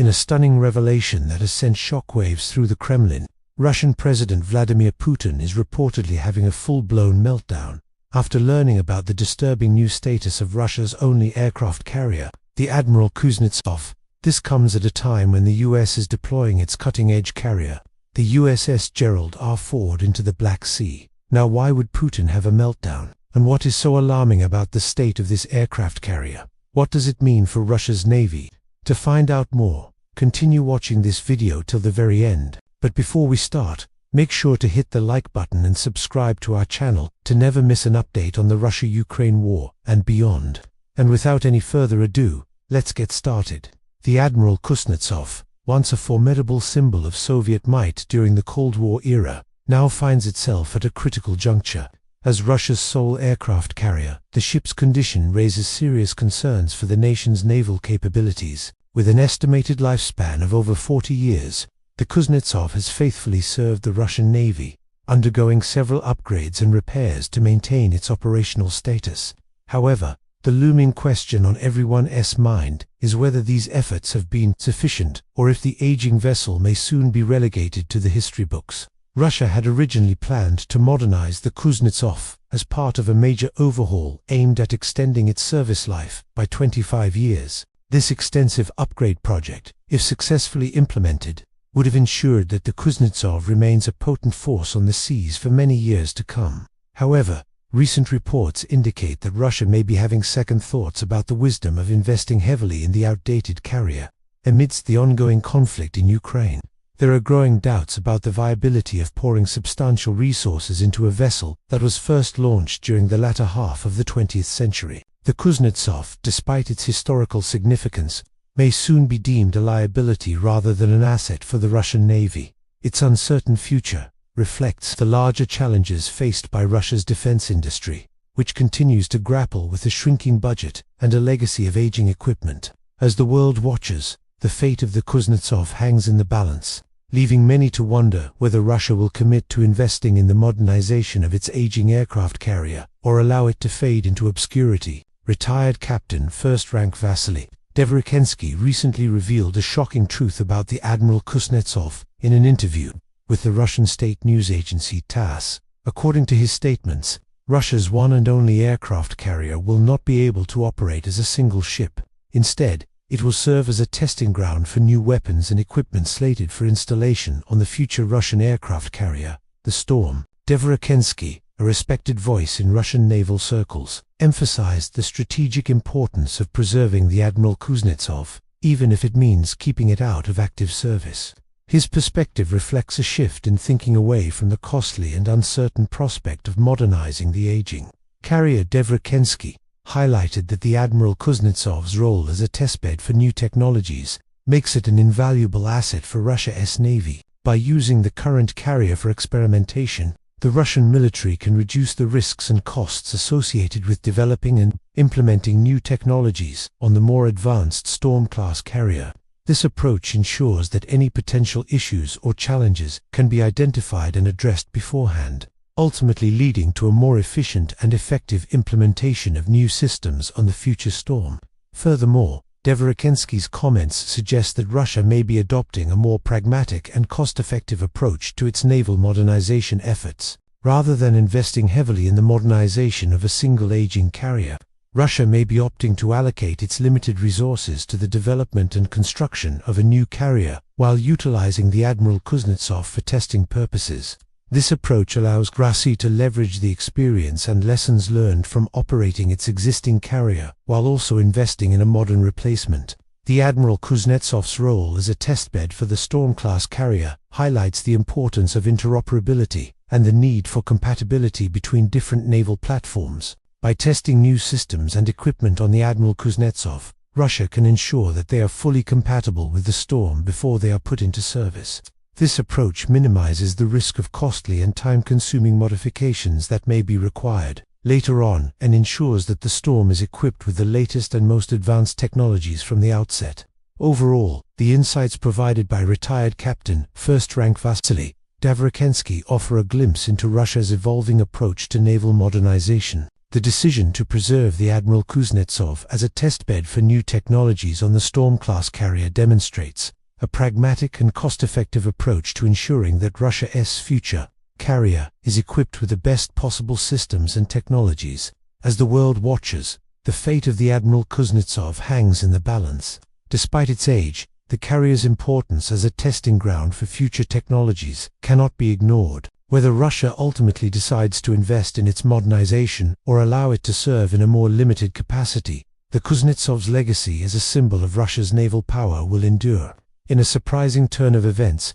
In a stunning revelation that has sent shockwaves through the Kremlin, Russian President Vladimir Putin is reportedly having a full-blown meltdown after learning about the disturbing new status of Russia's only aircraft carrier, the Admiral Kuznetsov. This comes at a time when the US is deploying its cutting-edge carrier, the USS Gerald R. Ford, into the Black Sea. Now, why would Putin have a meltdown? And what is so alarming about the state of this aircraft carrier? What does it mean for Russia's Navy? To find out more, continue watching this video till the very end. But before we start, make sure to hit the like button and subscribe to our channel to never miss an update on the Russia-Ukraine war and beyond. And without any further ado, let's get started. The Admiral Kuznetsov, once a formidable symbol of Soviet might during the Cold War era, now finds itself at a critical juncture. As Russia's sole aircraft carrier, the ship's condition raises serious concerns for the nation's naval capabilities. With an estimated lifespan of over 40 years, the Kuznetsov has faithfully served the Russian Navy, undergoing several upgrades and repairs to maintain its operational status. However, the looming question on everyone's mind is whether these efforts have been sufficient or if the aging vessel may soon be relegated to the history books. Russia had originally planned to modernize the Kuznetsov as part of a major overhaul aimed at extending its service life by 25 years. This extensive upgrade project, if successfully implemented, would have ensured that the Kuznetsov remains a potent force on the seas for many years to come. However, recent reports indicate that Russia may be having second thoughts about the wisdom of investing heavily in the outdated carrier. Amidst the ongoing conflict in Ukraine, there are growing doubts about the viability of pouring substantial resources into a vessel that was first launched during the latter half of the 20th century. The Kuznetsov, despite its historical significance, may soon be deemed a liability rather than an asset for the Russian Navy. Its uncertain future reflects the larger challenges faced by Russia's defense industry, which continues to grapple with a shrinking budget and a legacy of aging equipment. As the world watches, the fate of the Kuznetsov hangs in the balance, leaving many to wonder whether Russia will commit to investing in the modernization of its aging aircraft carrier or allow it to fade into obscurity. Retired Captain First Rank Vasily Dvoryansky recently revealed a shocking truth about the Admiral Kuznetsov in an interview with the Russian state news agency TASS. According to his statements, Russia's one and only aircraft carrier will not be able to operate as a single ship. Instead, it will serve as a testing ground for new weapons and equipment slated for installation on the future Russian aircraft carrier, the Storm. Dvoryansky, a respected voice in Russian naval circles, emphasized the strategic importance of preserving the Admiral Kuznetsov, even if it means keeping it out of active service. His perspective reflects a shift in thinking away from the costly and uncertain prospect of modernizing the aging carrier. Dvoryansky highlighted that the Admiral Kuznetsov's role as a testbed for new technologies makes it an invaluable asset for Russia's Navy. By using the current carrier for experimentation, the Russian military can reduce the risks and costs associated with developing and implementing new technologies on the more advanced Storm-class carrier. This approach ensures that any potential issues or challenges can be identified and addressed beforehand, ultimately leading to a more efficient and effective implementation of new systems on the future Storm. Furthermore, Dvoryansky's comments suggest that Russia may be adopting a more pragmatic and cost-effective approach to its naval modernization efforts. Rather than investing heavily in the modernization of a single aging carrier, Russia may be opting to allocate its limited resources to the development and construction of a new carrier while utilizing the Admiral Kuznetsov for testing purposes. This approach allows Russia to leverage the experience and lessons learned from operating its existing carrier while also investing in a modern replacement. The Admiral Kuznetsov's role as a testbed for the Storm-class carrier highlights the importance of interoperability and the need for compatibility between different naval platforms. By testing new systems and equipment on the Admiral Kuznetsov, Russia can ensure that they are fully compatible with the Storm before they are put into service. This approach minimizes the risk of costly and time-consuming modifications that may be required later on and ensures that the Storm is equipped with the latest and most advanced technologies from the outset. Overall, the insights provided by retired Captain First Rank Vasily Dvoryansky offer a glimpse into Russia's evolving approach to naval modernization. The decision to preserve the Admiral Kuznetsov as a testbed for new technologies on the Storm-class carrier demonstrates a pragmatic and cost-effective approach to ensuring that Russia's future carrier is equipped with the best possible systems and technologies. As the world watches, the fate of the Admiral Kuznetsov hangs in the balance. Despite its age, the carrier's importance as a testing ground for future technologies cannot be ignored. Whether Russia ultimately decides to invest in its modernization or allow it to serve in a more limited capacity, the Kuznetsov's legacy as a symbol of Russia's naval power will endure. In a surprising turn of events,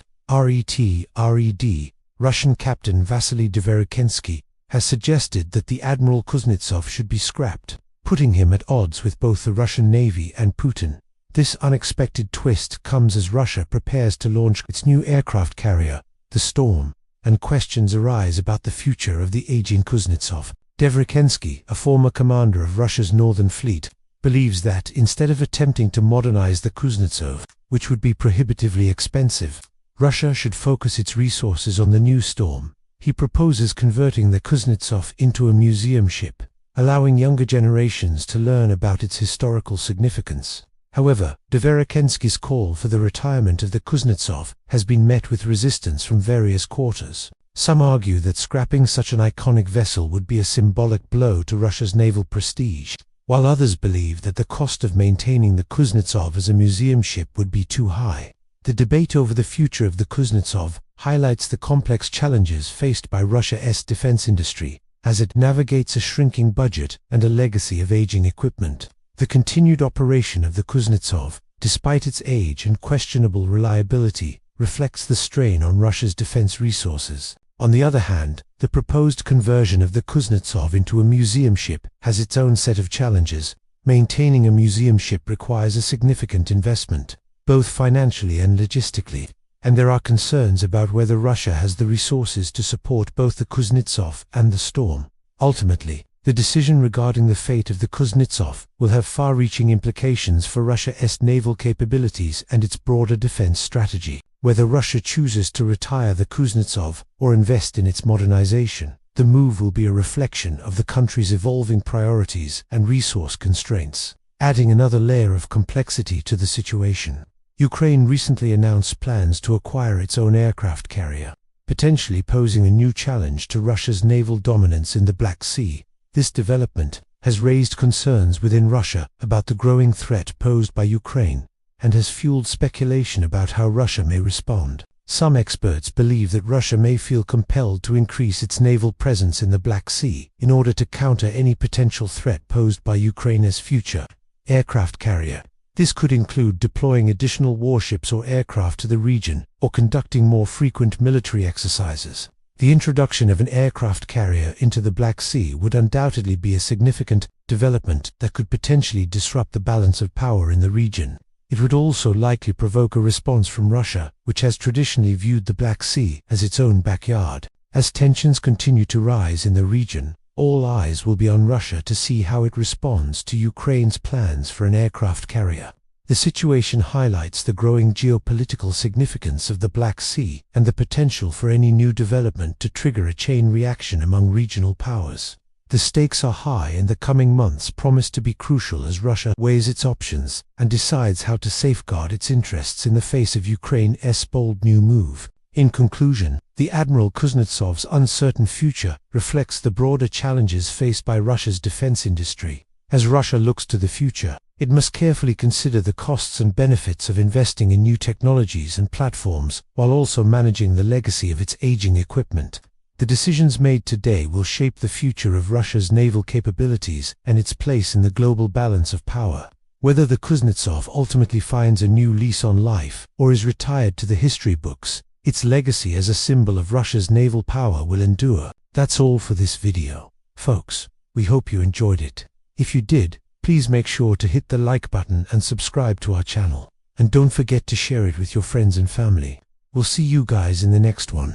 Russian captain Vasily Dverikensky has suggested that the Admiral Kuznetsov should be scrapped, putting him at odds with both the Russian Navy and Putin. This unexpected twist comes as Russia prepares to launch its new aircraft carrier, the Storm, and questions arise about the future of the aging Kuznetsov. Dverikensky, a former commander of Russia's Northern Fleet, believes that instead of attempting to modernize the Kuznetsov, which would be prohibitively expensive, Russia should focus its resources on the new Storm. He proposes converting the Kuznetsov into a museum ship, allowing younger generations to learn about its historical significance. However, Dverikensky's call for the retirement of the Kuznetsov has been met with resistance from various quarters. Some argue that scrapping such an iconic vessel would be a symbolic blow to Russia's naval prestige, while others believe that the cost of maintaining the Kuznetsov as a museum ship would be too high. The debate over the future of the Kuznetsov highlights the complex challenges faced by Russia's defense industry as it navigates a shrinking budget and a legacy of aging equipment. The continued operation of the Kuznetsov, despite its age and questionable reliability, reflects the strain on Russia's defense resources. On the other hand, the proposed conversion of the Kuznetsov into a museum ship has its own set of challenges. Maintaining a museum ship requires a significant investment, both financially and logistically, and there are concerns about whether Russia has the resources to support both the Kuznetsov and the Storm. Ultimately, the decision regarding the fate of the Kuznetsov will have far-reaching implications for Russia's naval capabilities and its broader defense strategy. Whether Russia chooses to retire the Kuznetsov or invest in its modernization, the move will be a reflection of the country's evolving priorities and resource constraints, adding another layer of complexity to the situation. Ukraine recently announced plans to acquire its own aircraft carrier, potentially posing a new challenge to Russia's naval dominance in the Black Sea. This development has raised concerns within Russia about the growing threat posed by Ukraine and has fueled speculation about how Russia may respond. Some experts believe that Russia may feel compelled to increase its naval presence in the Black Sea in order to counter any potential threat posed by Ukraine's future aircraft carrier. This could include deploying additional warships or aircraft to the region or conducting more frequent military exercises. The introduction of an aircraft carrier into the Black Sea would undoubtedly be a significant development that could potentially disrupt the balance of power in the region. It would also likely provoke a response from Russia, which has traditionally viewed the Black Sea as its own backyard. As tensions continue to rise in the region, all eyes will be on Russia to see how it responds to Ukraine's plans for an aircraft carrier. The situation highlights the growing geopolitical significance of the Black Sea and the potential for any new development to trigger a chain reaction among regional powers. The stakes are high and the coming months promise to be crucial as Russia weighs its options and decides how to safeguard its interests in the face of Ukraine's bold new move. In conclusion, the Admiral Kuznetsov's uncertain future reflects the broader challenges faced by Russia's defense industry. As Russia looks to the future, it must carefully consider the costs and benefits of investing in new technologies and platforms while also managing the legacy of its aging equipment. The decisions made today will shape the future of Russia's naval capabilities and its place in the global balance of power. Whether the Kuznetsov ultimately finds a new lease on life or is retired to the history books, its legacy as a symbol of Russia's naval power will endure. That's all for this video, folks. We hope you enjoyed it. If you did, please make sure to hit the like button and subscribe to our channel. And don't forget to share it with your friends and family. We'll see you guys in the next one.